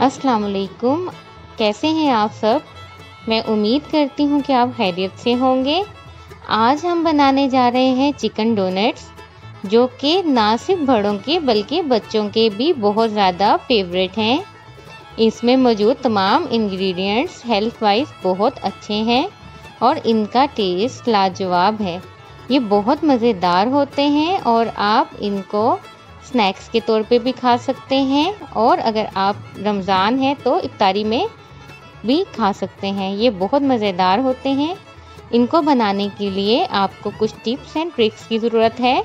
अस्सलाम वालेकुम। कैसे हैं आप सब? मैं उम्मीद करती हूँ कि आप खैरियत से होंगे। आज हम बनाने जा रहे हैं चिकन डोनट्स, जो कि ना सिर्फ बड़ों के बल्कि बच्चों के भी बहुत ज़्यादा फेवरेट हैं। इसमें मौजूद तमाम इंग्रेडिएंट्स हेल्थ वाइज बहुत अच्छे हैं और इनका टेस्ट लाजवाब है। ये बहुत मज़ेदार होते हैं और आप इनको स्नैक्स के तौर पे भी खा सकते हैं, और अगर आप रमज़ान है तो इफ्तारी में भी खा सकते हैं। ये बहुत मज़ेदार होते हैं। इनको बनाने के लिए आपको कुछ टिप्स एंड ट्रिक्स की ज़रूरत है,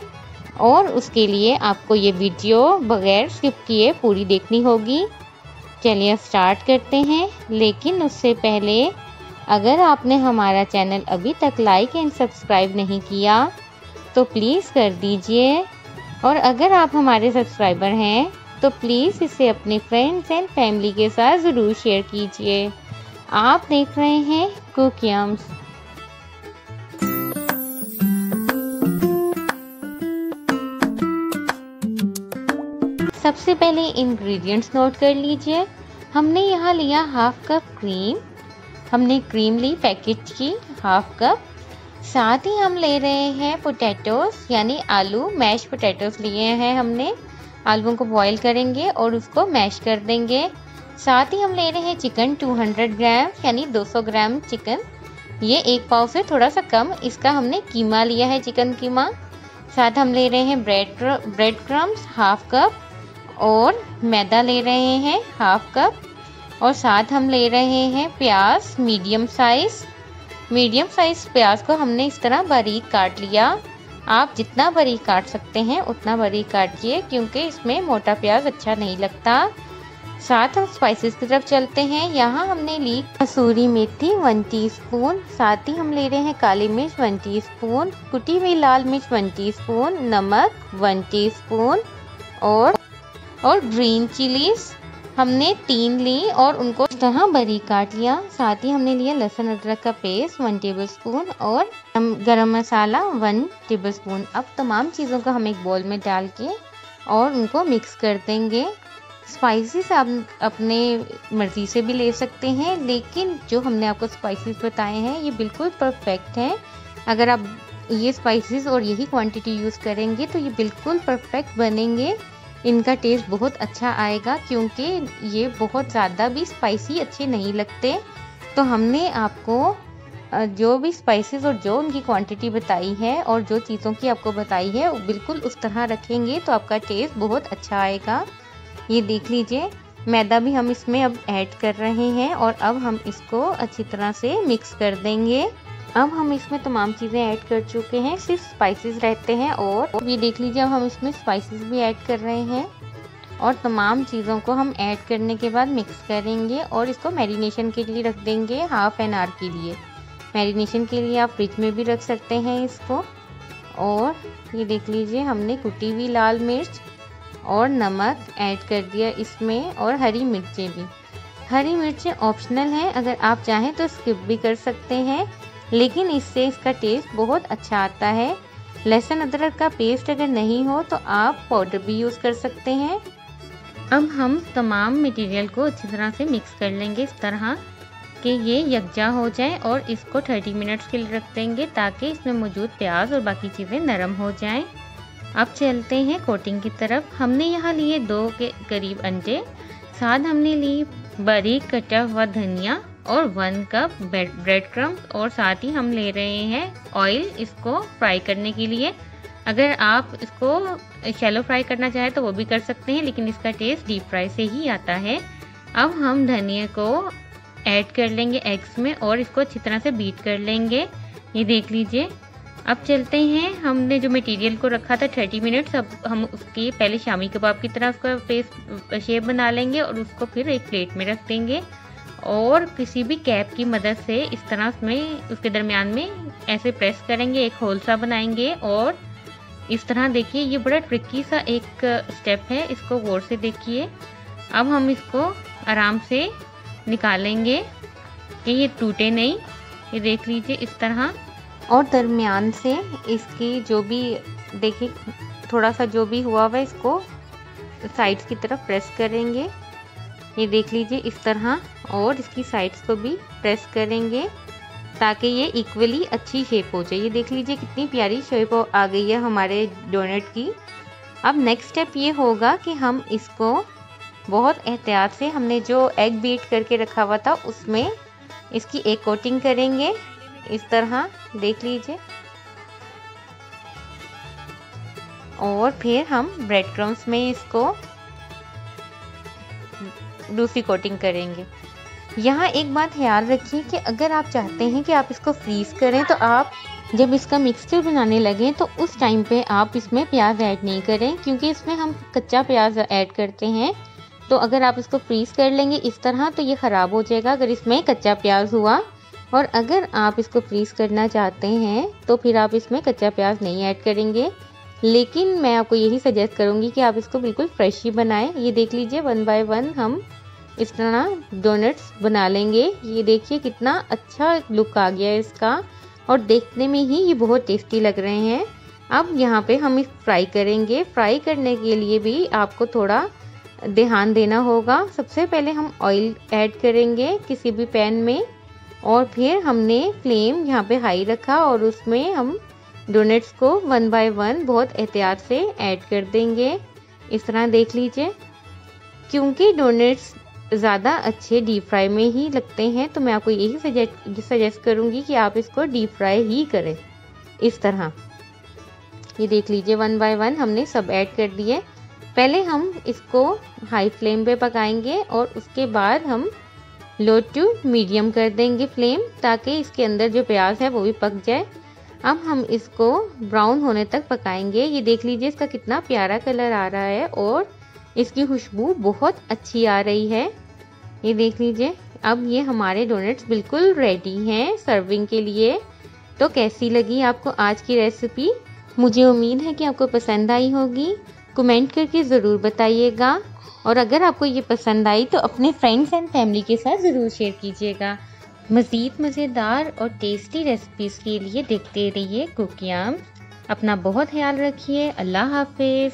और उसके लिए आपको ये वीडियो बगैर स्किप किए पूरी देखनी होगी। चलिए स्टार्ट करते हैं। लेकिन उससे पहले अगर आपने हमारा चैनल अभी तक लाइक एंड सब्सक्राइब नहीं किया तो प्लीज़ कर दीजिए, और अगर आप हमारे सब्सक्राइबर हैं तो प्लीज़ इसे अपने फ्रेंड्स एंड फैमिली के साथ ज़रूर शेयर कीजिए। आप देख रहे हैं कुक यम्स। सबसे पहले इंग्रेडिएंट्स नोट कर लीजिए। हमने यहाँ लिया हाफ कप क्रीम। हमने क्रीम ली पैकेट की हाफ कप। साथ ही हम ले रहे हैं पोटैटोस यानी आलू, मैश पोटैटोस लिए हैं हमने। आलूओं को बॉईल करेंगे और उसको मैश कर देंगे। साथ ही हम ले रहे हैं चिकन 200 ग्राम यानी 200 ग्राम चिकन। ये एक पाव से थोड़ा सा कम इसका हमने कीमा लिया है, चिकन कीमा। साथ हम ले रहे हैं ब्रेड क्रम्स हाफ कप, और मैदा ले रहे हैं हाफ कप, और साथ हम ले रहे हैं प्याज मीडियम साइज प्याज को हमने इस तरह बारीक काट लिया। आप जितना बारीक काट सकते हैं उतना बारीक काटिए, क्योंकि इसमें मोटा प्याज अच्छा नहीं लगता। साथ हम स्पाइसेस की तरफ चलते हैं। यहाँ हमने ली कसूरी मेथी 1 टीस्पून। साथ ही हम ले रहे हैं काली मिर्च 1 टीस्पून, कुटी हुई लाल मिर्च 1 टीस्पून, नमक 1 टीस्पून, और ग्रीन चिलीज हमने 3 ली और उनको इस तरह बारीक काट लिया। साथ ही हमने लिया लहसुन अदरक का पेस्ट 1 टेबलस्पून, और गरम मसाला 1 टेबलस्पून। अब तमाम चीज़ों को हम एक बाउल में डाल के और उनको मिक्स कर देंगे। स्पाइसेस आप अपने मर्ज़ी से भी ले सकते हैं, लेकिन जो हमने आपको स्पाइसेस बताए हैं ये बिल्कुल परफेक्ट हैं। अगर आप ये स्पाइसेस और यही क्वांटिटी यूज़ करेंगे तो ये बिल्कुल परफेक्ट बनेंगे। इनका टेस्ट बहुत अच्छा आएगा, क्योंकि ये बहुत ज़्यादा भी स्पाइसी अच्छे नहीं लगते। तो हमने आपको जो भी स्पाइसेस और जो उनकी क्वांटिटी बताई है और जो चीज़ों की आपको बताई है वो बिल्कुल उस तरह रखेंगे तो आपका टेस्ट बहुत अच्छा आएगा। ये देख लीजिए, मैदा भी हम इसमें अब ऐड कर रहे हैं, और अब हम इसको अच्छी तरह से मिक्स कर देंगे। अब हम इसमें तमाम चीज़ें ऐड कर चुके हैं, सिर्फ स्पाइसेस रहते हैं। और ये देख लीजिए, अब हम इसमें स्पाइसेस भी ऐड कर रहे हैं, और तमाम चीज़ों को हम ऐड करने के बाद मिक्स करेंगे और इसको मैरिनेशन के लिए रख देंगे हाफ एन आवर के लिए। मैरिनेशन के लिए आप फ्रिज में भी रख सकते हैं इसको। और ये देख लीजिए, हमने कुटी हुई लाल मिर्च और नमक ऐड कर दिया इसमें, और हरी मिर्चें भी। हरी मिर्चें ऑप्शनल हैं, अगर आप चाहें तो स्किप भी कर सकते हैं, लेकिन इससे इसका टेस्ट बहुत अच्छा आता है। लहसुन अदरक का पेस्ट अगर नहीं हो तो आप पाउडर भी यूज़ कर सकते हैं। अब हम तमाम मटेरियल को अच्छी तरह से मिक्स कर लेंगे इस तरह कि ये यकजा हो जाए, और इसको 30 मिनट्स के लिए रख देंगे ताकि इसमें मौजूद प्याज और बाकी चीज़ें नरम हो जाएं। अब चलते हैं कोटिंग की तरफ। हमने यहाँ लिए 2 के करीब अंडे। साथ हमने ली बारीक कटा हुआ धनिया और 1 कप ब्रेड क्रम्स, और साथ ही हम ले रहे हैं ऑयल इसको फ्राई करने के लिए। अगर आप इसको शैलो फ्राई करना चाहें तो वो भी कर सकते हैं, लेकिन इसका टेस्ट डीप फ्राई से ही आता है। अब हम धनिया को ऐड कर लेंगे एग्स में और इसको अच्छी तरह से बीट कर लेंगे। ये देख लीजिए। अब चलते हैं, हमने जो मटेरियल को रखा था 30 मिनट्स, अब हम उसकी पहले शामी कबाब की तरह उसका पेस्ट शेप बना लेंगे और उसको फिर एक प्लेट में रख देंगे, और किसी भी कैप की मदद से इस तरह उसमें उसके दरमियान में ऐसे प्रेस करेंगे, एक होल सा बनाएंगे। और इस तरह देखिए, ये बड़ा ट्रिकी सा एक स्टेप है, इसको गौर से देखिए। अब हम इसको आराम से निकालेंगे कि ये टूटे नहीं। ये देख लीजिए इस तरह, और दरमियान से इसकी जो भी देखिए थोड़ा सा जो भी हुआ हुआ इसको साइड्स की तरफ प्रेस करेंगे। ये देख लीजिए इस तरह, और इसकी साइड्स को भी प्रेस करेंगे ताकि ये इक्वली अच्छी शेप हो जाए। ये देख लीजिए कितनी प्यारी शेप आ गई है हमारे डोनट की। अब नेक्स्ट स्टेप ये होगा कि हम इसको बहुत एहतियात से, हमने जो एग बीट करके रखा हुआ था उसमें इसकी एक कोटिंग करेंगे इस तरह, देख लीजिए। और फिर हम ब्रेड क्रम्स में इसको दूसरी कोटिंग करेंगे। यहाँ एक बात ख्याल रखिए कि अगर आप चाहते हैं कि आप इसको फ्रीज़ करें तो आप जब इसका मिक्सचर बनाने लगें तो उस टाइम पे आप इसमें प्याज ऐड नहीं करें, क्योंकि इसमें हम कच्चा प्याज ऐड करते हैं। तो अगर आप इसको फ्रीज़ कर लेंगे इस तरह तो ये ख़राब हो जाएगा अगर इसमें कच्चा प्याज हुआ। और अगर आप इसको फ्रीज़ करना चाहते हैं तो फिर आप इसमें कच्चा प्याज नहीं ऐड करेंगे। लेकिन मैं आपको यही सजेस्ट करूँगी कि आप इसको बिल्कुल फ्रेश ही बनाएं। ये देख लीजिए 1 बाय 1 हम इस तरह डोनट्स बना लेंगे। ये देखिए कितना अच्छा लुक आ गया है इसका, और देखने में ही ये बहुत टेस्टी लग रहे हैं। अब यहाँ पे हम इस फ्राई करेंगे। फ्राई करने के लिए भी आपको थोड़ा ध्यान देना होगा। सबसे पहले हम ऑयल ऐड करेंगे किसी भी पैन में, और फिर हमने फ्लेम यहाँ पे हाई रखा और उसमें हम डोनट्स को 1 बाय 1 बहुत एहतियात से ऐड कर देंगे इस तरह, देख लीजिए। क्योंकि डोनट्स ज़्यादा अच्छे डीप फ्राई में ही लगते हैं तो मैं आपको यही सजेस्ट करूँगी कि आप इसको डीप फ्राई ही करें इस तरह। ये देख लीजिए 1 बाय 1 हमने सब ऐड कर दिए। पहले हम इसको हाई फ्लेम पे पकाएंगे और उसके बाद हम लो टू मीडियम कर देंगे फ्लेम, ताकि इसके अंदर जो प्याज है वो भी पक जाए। अब हम इसको ब्राउन होने तक पकाएंगे। ये देख लीजिए इसका कितना प्यारा कलर आ रहा है और इसकी खुशबू बहुत अच्छी आ रही है। ये देख लीजिए अब ये हमारे डोनट्स बिल्कुल रेडी हैं सर्विंग के लिए। तो कैसी लगी आपको आज की रेसिपी? मुझे उम्मीद है कि आपको पसंद आई होगी। कमेंट करके ज़रूर बताइएगा, और अगर आपको ये पसंद आई तो अपने फ्रेंड्स एंड फैमिली के साथ ज़रूर शेयर कीजिएगा। मज़ीद मज़ेदार और टेस्टी रेसिपीज़ के लिए देखते रहिए कुकिंग। अपना बहुत ख्याल रखिए। अल्लाह हाफिज़।